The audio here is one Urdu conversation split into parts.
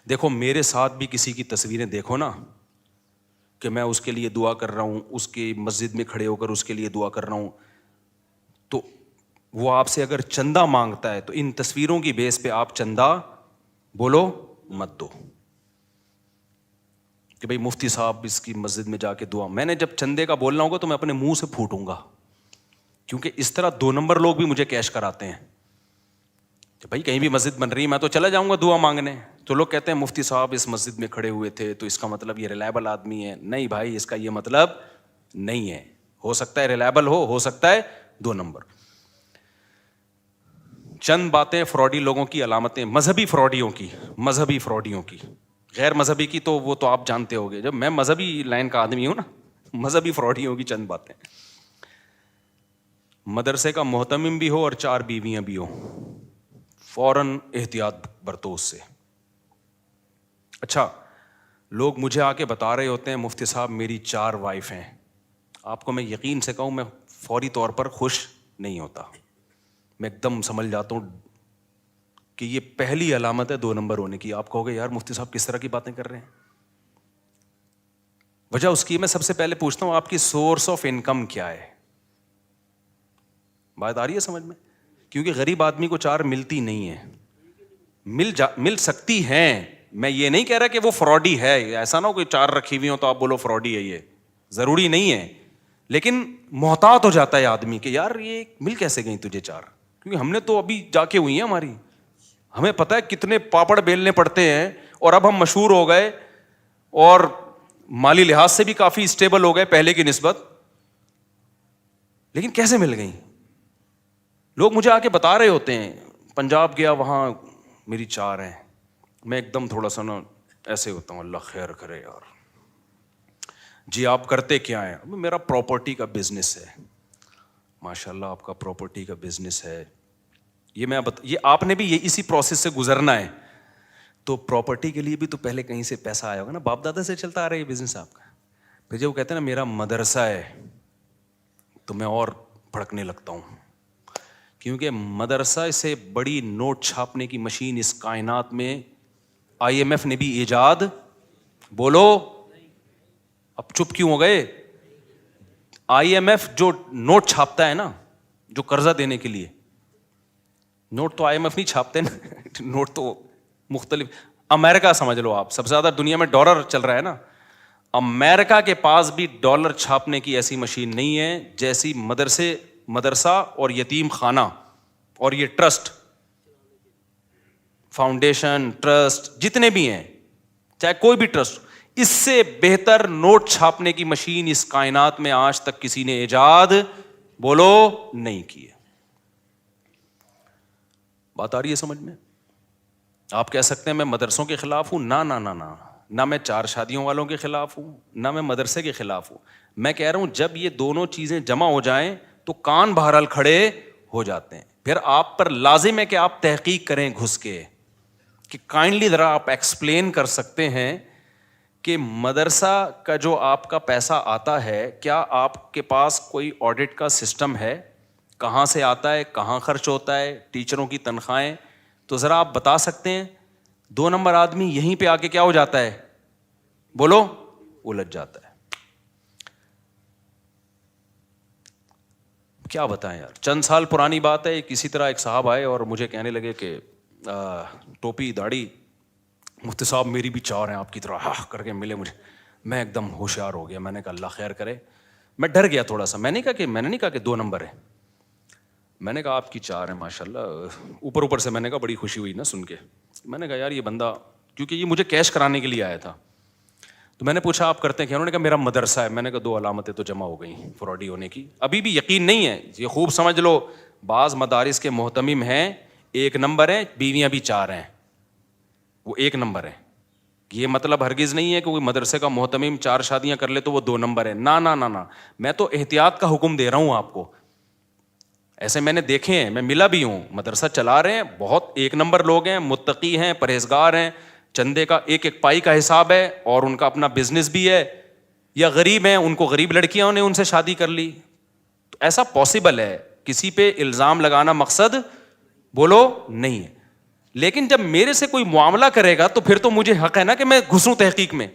دیکھو میرے ساتھ بھی کسی کی تصویریں دیکھو نا کہ میں اس کے لیے دعا کر رہا ہوں, اس کی مسجد میں کھڑے ہو کر اس کے لیے دعا کر رہا ہوں, تو وہ آپ سے اگر چندہ مانگتا ہے تو ان تصویروں کی بیس پہ آپ چندہ بولو مت دو کہ بھائی مفتی صاحب اس کی مسجد میں جا کے دعا. میں نے جب چندے کا بولنا ہوگا تو میں اپنے منہ سے پھوٹوں گا, کیونکہ اس طرح 2 نمبر لوگ بھی مجھے کیش کراتے ہیں کہ بھائی کہیں بھی مسجد بن رہی ہے میں تو چلا جاؤں گا دعا مانگنے. تو لوگ کہتے ہیں مفتی صاحب اس مسجد میں کھڑے ہوئے تھے تو اس کا مطلب یہ ریلائبل آدمی ہے. نہیں بھائی, اس کا یہ مطلب نہیں ہے. ہو سکتا ہے ریلائبل ہو سکتا ہے 2 نمبر. چند باتیں فراڈی لوگوں کی علامتیں, مذہبی فراڈیوں کی. غیر مذہبی کی تو وہ تو آپ جانتے ہوگے, جب میں مذہبی لائن کا آدمی ہوں نا. مذہبی فراڈیوں کی چند باتیں. مدرسے کا محتمم بھی ہو اور 4 بیویاں بھی ہو, فوراً احتیاط برتو اس سے. اچھا, لوگ مجھے آ کے بتا رہے ہوتے ہیں مفتی صاحب میری 4 وائف ہیں. آپ کو میں یقین سے کہوں, میں فوری طور پر خوش نہیں ہوتا. میں ایک دم سمجھ جاتا ہوں کہ یہ پہلی علامت ہے 2 نمبر ہونے کی. آپ کہو گے یار مفتی صاحب کس طرح کی باتیں کر رہے ہیں. وجہ اس کی میں سب سے پہلے پوچھتا ہوں آپ کی سورس آف انکم کیا ہے. بات آ رہی ہے سمجھ میں؟ کیونکہ غریب آدمی کو 4 ملتی نہیں ہے. مل سکتی ہیں, میں یہ نہیں کہہ رہا کہ وہ فراڈی ہے. ایسا نہ ہو کوئی 4 رکھی ہوئی ہوں تو آپ بولو فراڈی ہے, یہ ضروری نہیں ہے. لیکن محتاط ہو جاتا ہے آدمی کہ یار یہ مل کیسے گئی تجھے 4, کیونکہ ہم نے تو ابھی جا کے ہوئی ہیں ہماری, ہمیں پتہ ہے کتنے پاپڑ بیلنے پڑتے ہیں, اور اب ہم مشہور ہو گئے اور مالی لحاظ سے بھی کافی اسٹیبل ہو گئے پہلے کی نسبت, لیکن کیسے مل گئیں. لوگ مجھے آ کے بتا رہے ہوتے ہیں پنجاب گیا وہاں میری 4 ہیں. میں ایک دم تھوڑا سا نا ایسے ہوتا ہوں, اللہ خیر کرے یار. جی آپ کرتے کیا ہیں؟ میرا پراپرٹی کا بزنس ہے. ماشاء اللہ آپ کا پراپرٹی کا بزنس ہے. یہ آپ نے بھی اسی پروسیس سے گزرنا ہے. تو پراپرٹی کے لیے بھی تو پہلے کہیں سے پیسہ آیا ہوگا نا, باپ دادا سے چلتا آ رہا ہے یہ بزنس آپ کا. پھر جب وہ کہتے ہیں نا میرا مدرسہ ہے, تو میں اور بھڑکنے لگتا ہوں, کیونکہ مدرسہ سے بڑی نوٹ چھاپنے کی مشین اس کائنات میں IMF نے بھی ایجاد, بولو اب چپ کیوں ہو گئے. IMF جو نوٹ چھاپتا ہے نا, جو قرضہ دینے کے لیے, نوٹ تو IMF نہیں چھاپتے نا. نوٹ تو مختلف, امریکہ سمجھ لو آپ, سب سے زیادہ دنیا میں ڈالر چل رہا ہے نا. امریکہ کے پاس بھی ڈالر چھاپنے کی ایسی مشین نہیں ہے جیسی مدرسہ اور یتیم خانہ اور یہ ٹرسٹ, فاؤنڈیشن, ٹرسٹ جتنے بھی ہیں, چاہے کوئی بھی ٹرسٹ, اس سے بہتر نوٹ چھاپنے کی مشین اس کائنات میں آج تک کسی نے ایجاد بولو نہیں کی ہے. بات آ رہی ہے سمجھ میں؟ آپ کہہ سکتے ہیں میں مدرسوں کے خلاف ہوں, نہ میں 4 شادیوں والوں کے خلاف ہوں, نہ میں مدرسے کے خلاف ہوں. میں کہہ رہا ہوں جب یہ دونوں چیزیں جمع ہو جائیں تو کان بہرحال کھڑے ہو جاتے ہیں. پھر آپ پر لازم ہے کہ آپ تحقیق کریں گھس کے, کہ کائنڈلی ذرا آپ ایکسپلین کر سکتے ہیں کہ مدرسہ کا جو آپ کا پیسہ آتا ہے, کیا آپ کے پاس کوئی آڈٹ کا سسٹم ہے, کہاں سے آتا ہے, کہاں خرچ ہوتا ہے, ٹیچروں کی تنخواہیں, تو ذرا آپ بتا سکتے ہیں. 2 نمبر آدمی یہیں پہ آ کے کیا ہو جاتا ہے, بولو الجھ جاتا ہے. کیا بتائیں یار, چند سال پرانی بات ہے, کسی طرح ایک صاحب آئے اور مجھے کہنے لگے کہ ٹوپی داڑھی, مفتی صاحب میری بھی 4 ہیں آپ کی طرح, ہاں کر کے ملے مجھے. میں ایک دم ہوشیار ہو گیا, میں نے کہا اللہ خیر کرے. میں ڈر گیا تھوڑا سا, میں نے نہیں کہا کہ 2 نمبر ہے, میں نے کہا آپ کی 4 ہیں ماشاء اللہ. اوپر سے میں نے کہا بڑی خوشی ہوئی نا سن کے. میں نے کہا یار یہ بندہ, کیونکہ یہ مجھے کیش کرانے کے لیے آیا تھا, تو میں نے پوچھا آپ کرتے ہیں کیا؟ انہوں نے کہا میرا مدرسہ ہے. میں نے کہا 2 علامتیں تو جمع ہو گئیں فراڈی ہونے کی. ابھی بھی یقین نہیں ہے, یہ خوب سمجھ لو, بعض مدارس کے محتمم ہیں 1 نمبر ہیں, بیویاں بھی 4 ہیں, وہ 1 نمبر ہے. یہ مطلب ہرگز نہیں ہے کہ کوئی مدرسے کا محتمم 4 شادیاں کر لے تو وہ 2 نمبر ہے. نہ, میں تو احتیاط کا حکم دے رہا ہوں آپ کو. ایسے میں نے دیکھے ہیں, میں ملا بھی ہوں, مدرسہ چلا رہے ہیں, بہت 1 نمبر لوگ ہیں, متقی ہیں, پرہیزگار ہیں, چندے کا ایک پائی کا حساب ہے, اور ان کا اپنا بزنس بھی ہے, یا غریب ہیں, ان کو غریب لڑکیاں نے ان سے شادی کر لی. تو ایسا پاسبل ہے, کسی پہ الزام لگانا مقصد بولو نہیں ہے. لیکن جب میرے سے کوئی معاملہ کرے گا تو پھر تو مجھے حق ہے نا کہ میں گھسوں تحقیق میں.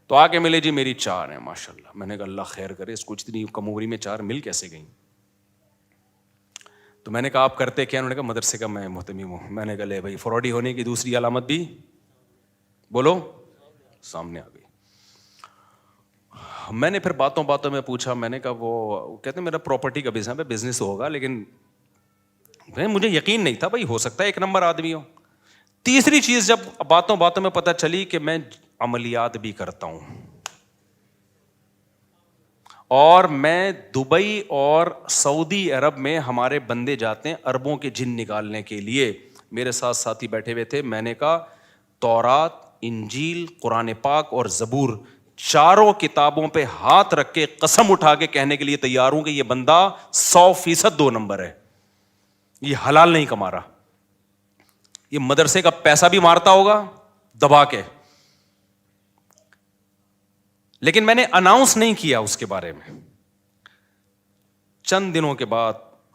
تو آ کے ملے جی میری 4 ہیں ماشاء اللہ. میں نے کہا اللہ خیر کرے, اس کو اتنی کم عمری میں 4 مل کیسے گئیں. تو میں نے کہا آپ کرتے کیا؟ انہوں نے کہا مدرسے کا میں محتمم ہوں. میں نے کہا لے بھائی, فراڈی ہونے کی دوسری علامت بھی بولو سامنے آ گئی. میں نے پھر باتوں باتوں میں پوچھا, میں نے کہا وہ کہتے ہیں میرا پراپرٹی کا بزنس ہوگا, لیکن مجھے یقین نہیں تھا بھائی ہو سکتا ہے 1 نمبر آدمی ہو. تیسری چیز جب باتوں باتوں میں پتہ چلی کہ میں عملیات بھی کرتا ہوں, اور میں دبئی اور سعودی عرب میں ہمارے بندے جاتے ہیں اربوں کے جن نکالنے کے لیے. میرے ساتھ ساتھی بیٹھے ہوئے تھے. میں نے کہا تورات, انجیل, قرآن پاک اور زبور, چاروں کتابوں پہ ہاتھ رکھ کے قسم اٹھا کے کہنے کے لیے تیار ہوں کہ یہ بندہ 100% 2 نمبر ہے, یہ حلال نہیں کما رہا, یہ مدرسے کا پیسہ بھی مارتا ہوگا دبا کے. لیکن میں نے اناؤنس نہیں کیا اس کے بارے میں. چند دنوں کے بعد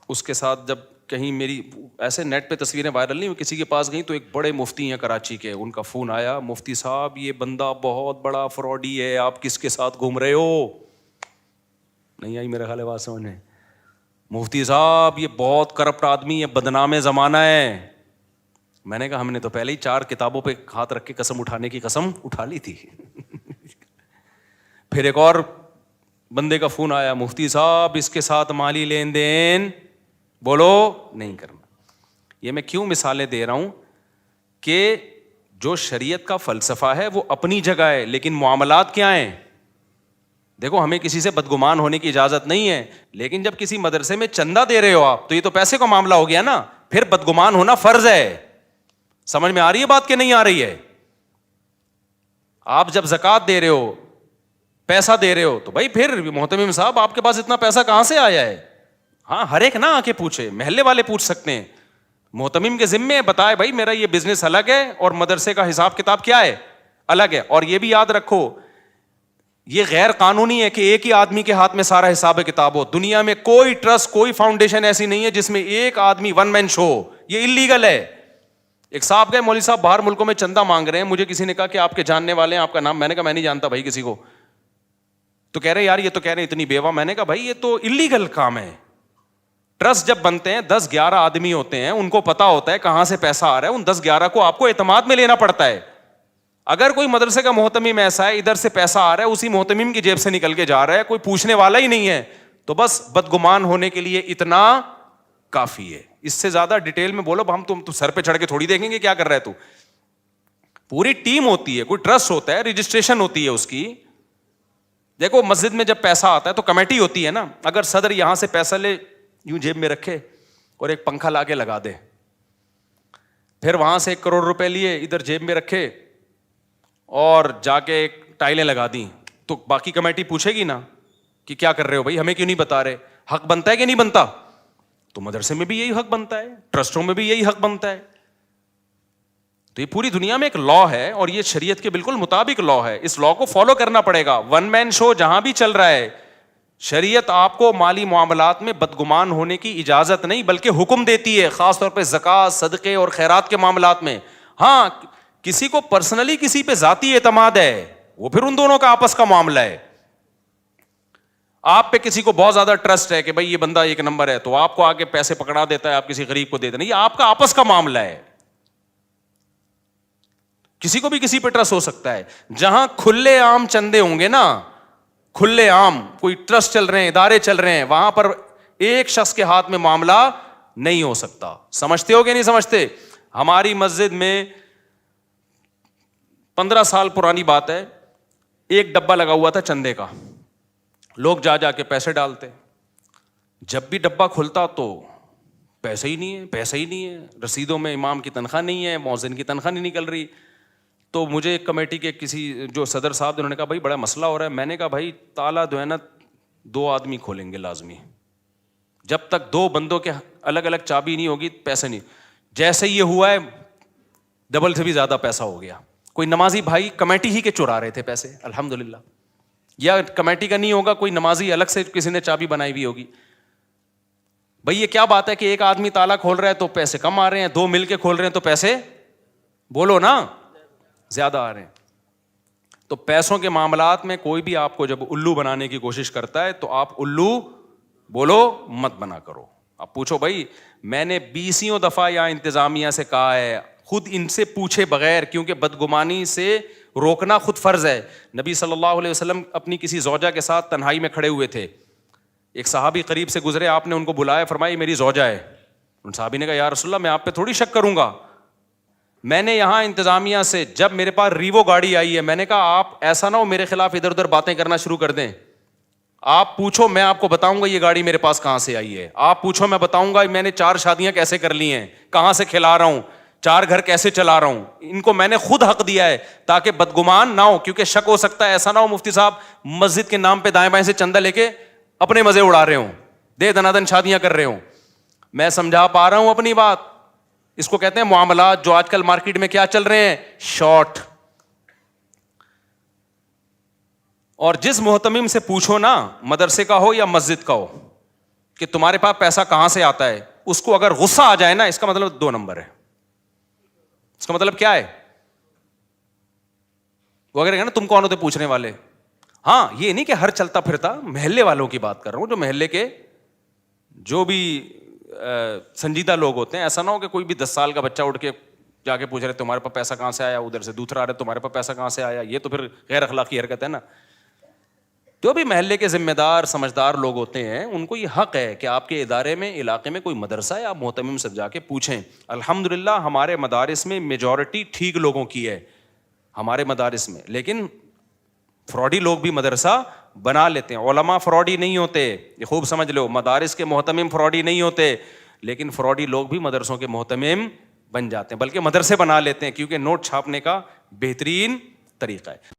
اس کے ساتھ جب کہیں میری ایسے نیٹ پہ تصویریں وائرل نہیں ہوئی, کسی کے پاس گئیں تو ایک بڑے مفتی ہیں کراچی کے, ان کا فون آیا, مفتی صاحب یہ بندہ بہت بڑا فراڈی ہے, آپ کس کے ساتھ گھوم رہے ہو؟ نہیں آئی میرا خیال ہے بات سمجھ میں. مفتی صاحب یہ بہت کرپٹ آدمی ہے, بدنام زمانہ ہے. میں نے کہا ہم نے تو پہلے ہی 4 کتابوں پہ ہاتھ رکھ کے قسم اٹھانے کی قسم اٹھا لی تھی. پھر ایک اور بندے کا فون آیا, مفتی صاحب اس کے ساتھ مالی لین دین بولو نہیں کرنا. یہ میں کیوں مثالیں دے رہا ہوں کہ جو شریعت کا فلسفہ ہے وہ اپنی جگہ ہے, لیکن معاملات کیا ہیں؟ دیکھو ہمیں کسی سے بدگمان ہونے کی اجازت نہیں ہے, لیکن جب کسی مدرسے میں چندہ دے رہے ہو آپ تو یہ تو پیسے کا معاملہ ہو گیا نا, پھر بدگمان ہونا فرض ہے. سمجھ میں آ رہی ہے بات کہ نہیں آ رہی ہے؟ آپ جب زکوٰۃ دے رہے ہو, پیسہ دے رہے ہو, تو بھائی پھر محتمم صاحب آپ کے پاس اتنا پیسہ کہاں سے آیا ہے؟ ہاں ہر ایک نہ آ کے پوچھے, محلے والے پوچھ سکتے ہیں, محتمم کے ذمے بتائے بھائی میرا یہ بزنس الگ ہے اور مدرسے کا حساب کتاب کیا ہے, الگ ہے. اور یہ بھی یاد رکھو یہ غیر قانونی ہے کہ ایک ہی آدمی کے ہاتھ میں سارا حساب کتاب ہو. دنیا میں کوئی ٹرسٹ, کوئی فاؤنڈیشن ایسی نہیں ہے جس میں ایک آدمی ون مین شو ہو, یہ انلیگل ہے. ایک صاحب گئے, مولوی صاحب باہر ملکوں میں چندہ مانگ رہے ہیں, مجھے کسی نے کہا کہ آپ کے جاننے والے ہیں, آپ کا نام؟ میں نے کہا میں نہیں جانتا بھائی کسی کو. تو کہہ رہے یار یہ تو کہہ رہے اتنی بیوہ. میں نے کہا بھائی یہ تو انلیگل کام ہے. ٹرسٹ جب بنتے ہیں 10-11 آدمی ہوتے ہیں, ان کو پتا ہوتا ہے کہاں سے پیسہ آ رہا ہے, ان 10-11 کو آپ کو اعتماد میں لینا پڑتا ہے. اگر کوئی مدرسے کا محتمم ایسا ہے ادھر سے پیسہ آ رہا ہے اسی محتمم کی جیب سے نکل کے جا رہا ہے, کوئی پوچھنے والا ہی نہیں ہے, تو بس بدگمان ہونے کے لیے اتنا کافی ہے. اس سے زیادہ ڈیٹیل میں بولو ہم تم سر پہ چڑھ کے تھوڑی دیکھیں گے کیا کر رہا ہے تو. پوری ٹیم ہوتی ہے, کوئی ٹرسٹ ہوتا ہے, رجسٹریشن ہوتی ہے اس کی. دیکھو مسجد میں جب پیسہ آتا ہے تو کمیٹی ہوتی ہے نا. اگر صدر یہاں سے پیسہ لے یوں جیب میں رکھے اور ایک پنکھا لا کے لگا دے, پھر وہاں سے 1 کروڑ روپے لیے ادھر جیب میں رکھے اور جا کے ایک ٹائلیں لگا دیں, تو باقی کمیٹی پوچھے گی نا کہ کیا کر رہے ہو بھائی, ہمیں کیوں نہیں بتا رہے؟ حق بنتا ہے کہ نہیں بنتا؟ تو مدرسے میں بھی یہی حق بنتا ہے, ٹرسٹوں میں بھی یہی حق بنتا ہے. تو یہ پوری دنیا میں ایک لا ہے اور یہ شریعت کے بالکل مطابق لا ہے. اس لا کو فالو کرنا پڑے گا. ون مین شو جہاں بھی چل رہا ہے, شریعت آپ کو مالی معاملات میں بدگمان ہونے کی اجازت نہیں بلکہ حکم دیتی ہے, خاص طور پہ زکوٰۃ, صدقے اور خیرات کے معاملات میں. ہاں کسی کو پرسنلی کسی پہ ذاتی اعتماد ہے, وہ پھر ان دونوں کا آپس کا معاملہ ہے. آپ پہ کسی کو بہت زیادہ ٹرسٹ ہے کہ بھائی یہ بندہ 1 نمبر ہے, تو آپ کو آگے پیسے پکڑا دیتا ہے, آپ کسی غریب کو دیتے نہیں, یہ آپ کا آپس کا معاملہ ہے. کسی کو بھی کسی پہ ٹرسٹ ہو سکتا ہے. جہاں کھلے عام چندے ہوں گے نا, کھلے عام کوئی ٹرسٹ چل رہے ہیں, ادارے چل رہے ہیں, وہاں پر ایک شخص کے ہاتھ میں معاملہ نہیں ہو سکتا. سمجھتے ہو کہ نہیں سمجھتے؟ ہماری مسجد میں 15 سال پرانی بات ہے, ایک ڈبہ لگا ہوا تھا چندے کا, لوگ جا جا کے پیسے ڈالتے. جب بھی ڈبہ کھلتا تو پیسے ہی نہیں ہے, پیسے ہی نہیں ہے, رسیدوں میں امام کی تنخواہ نہیں ہے, مؤذن کی تنخواہ نہیں نکل رہی. تو مجھے ایک کمیٹی کے کسی جو صدر صاحب انہوں نے کہا بھائی بڑا مسئلہ ہو رہا ہے. میں نے کہا بھائی تالا جو ہے نا 2 آدمی کھولیں گے لازمی, جب تک 2 بندوں کے الگ الگ چابی نہیں ہوگی پیسے نہیں. جیسے یہ ہوا ہے ڈبل سے بھی زیادہ پیسہ ہو گیا. کوئی نمازی بھائی کمیٹی ہی کے چرا رہے تھے پیسے الحمدللہ, یا کمیٹی کا نہیں ہوگا, کوئی نمازی الگ سے کسی نے چابی بنائی ہوئی ہوگی. بھائی یہ کیا بات ہے کہ ایک آدمی تالا کھول رہا ہے تو پیسے کم آ رہے ہیں, دو مل کے کھول رہے ہیں تو پیسے بولو نا زیادہ آ رہے ہیں. تو پیسوں کے معاملات میں کوئی بھی آپ کو جب الو بنانے کی کوشش کرتا ہے تو آپ الو بولو مت بنا کرو. آپ پوچھو بھائی میں نے 20 دفعہ یا انتظامیہ سے کہا ہے, خود ان سے پوچھے بغیر, کیونکہ بدگمانی سے روکنا خود فرض ہے. نبی صلی اللہ علیہ وسلم اپنی کسی زوجہ کے ساتھ تنہائی میں کھڑے ہوئے تھے, ایک صحابی قریب سے گزرے, آپ نے ان کو بلایا, فرمایا میری زوجہ ہے. ان صحابی نے کہا یا رسول اللہ میں آپ پہ تھوڑی شک کروں گا, میں نے یہاں انتظامیہ سے جب میرے پاس ریوو گاڑی آئی ہے میں نے کہا آپ ایسا نہ ہو میرے خلاف ادھر ادھر باتیں کرنا شروع کر دیں, آپ پوچھو میں آپ کو بتاؤں گا یہ گاڑی میرے پاس کہاں سے آئی ہے, آپ پوچھو میں بتاؤں گا میں نے 4 شادیاں کیسے کر لی ہیں, کہاں سے کھلا رہا ہوں, 4 گھر کیسے چلا رہا ہوں. ان کو میں نے خود حق دیا ہے تاکہ بدگمان نہ ہو, کیونکہ شک ہو سکتا ہے ایسا نہ ہو مفتی صاحب مسجد کے نام پہ دائیں بائیں سے چندہ لے کے اپنے مزے اڑا رہے ہوں, دے دنادن شادیاں کر رہے ہوں. میں سمجھا پا رہا ہوں اپنی بات. اس کو کہتے ہیں معاملات جو آج کل مارکیٹ میں کیا چل رہے ہیں, شارٹ. اور جس محتمم سے پوچھو نا, مدرسے کا ہو یا مسجد کا ہو, کہ تمہارے پاس پیسہ کہاں سے آتا ہے, اس کو اگر غصہ آ جائے نا اس کا مطلب 2 نمبر ہے. اس کا مطلب کیا ہے, وہ اگر نا تم کون ہوتے پوچھنے والے. ہاں یہ نہیں کہ ہر چلتا پھرتا, محلے والوں کی بات کر رہا ہوں, جو محلے کے جو بھی سنجیدہ لوگ ہوتے ہیں. ایسا نہ ہو کہ کوئی بھی 10 سال کا بچہ اٹھ کے جا کے پوچھ رہے تمہارے پاس پیسہ کہاں سے آیا, ادھر سے دوسرا آ رہا ہے تمہارے پاس پیسہ کہاں سے آیا, یہ تو پھر غیر اخلاقی حرکت ہے نا. جو بھی محلے کے ذمہ دار سمجھدار لوگ ہوتے ہیں ان کو یہ حق ہے کہ آپ کے ادارے میں علاقے میں کوئی مدرسہ ہے, آپ محتمم سے جا کے پوچھیں. الحمدللہ ہمارے مدارس میں میجورٹی ٹھیک لوگوں کی ہے ہمارے مدارس میں, لیکن فراڈی لوگ بھی مدرسہ بنا لیتے ہیں. علماء فراڈی نہیں ہوتے, یہ خوب سمجھ لو, مدارس کے محتمم فراڈی نہیں ہوتے, لیکن فراڈی لوگ بھی مدرسوں کے محتمم بن جاتے ہیں, بلکہ مدرسے بنا لیتے ہیں کیونکہ نوٹ چھاپنے کا بہترین طریقہ ہے.